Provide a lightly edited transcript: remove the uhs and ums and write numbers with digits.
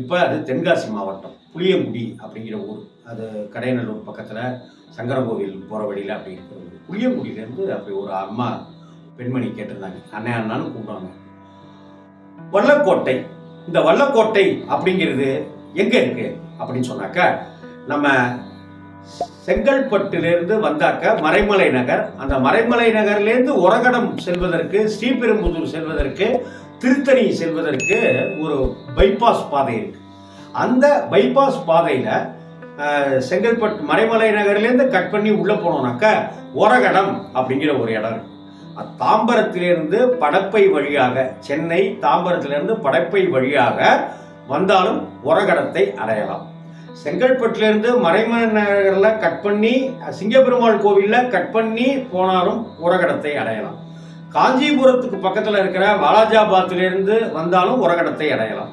இப்போ அது தென்காசி மாவட்டம் புளியங்குடி அப்படிங்கிற ஊர். அது கடையநல்லூர் பக்கத்தில் சங்கரங்கோவில் போகிற வழியில் அப்படி இருக்கிற ஊர். புளியங்குடியிலேருந்து அப்படி ஒரு அம்மா பெண்மணி கேட்டிருந்தாங்க. அண்ணன் அண்ணான்னு கூப்பிடுவாங்க. வல்லக்கோட்டை, இந்த வல்லக்கோட்டை அப்படிங்கிறது எங்கே இருக்கு அப்படின்னு சொன்னாக்க, நம்ம செங்கல்பட்டிலிருந்து வந்தாக்க மறைமலை நகர், அந்த மறைமலை நகர்லேருந்து ஒரகடம் செல்வதற்கு, ஸ்ரீபெரும்புதூர் செல்வதற்கு, திருத்தணி செல்வதற்கு ஒரு பைபாஸ் பாதை இருக்கு. அந்த பைபாஸ் பாதையில் செங்கல்பட்டு மறைமலை நகர்லேருந்து கட் பண்ணி உள்ளே போனோம்னாக்க ஒரகடம் அப்படிங்கிற ஒரு இடம் இருக்கு. தாம்பரத்திலிருந்து படப்பை வழியாக, சென்னை தாம்பரத்திலிருந்து படப்பை வழியாக வந்தாலும் ஒரகடத்தை அடையலாம். செங்கல்பட்டிலிருந்து மறைமலை நகரில் கட் பண்ணி சிங்கப்பெருமாள் கோவிலில் கட் பண்ணி போனாலும் ஒரகடத்தை அடையலாம். காஞ்சிபுரத்துக்கு பக்கத்தில் இருக்கிற வாலாஜாபாத்திலிருந்து வந்தாலும் ஒரகடத்தை அடையலாம்.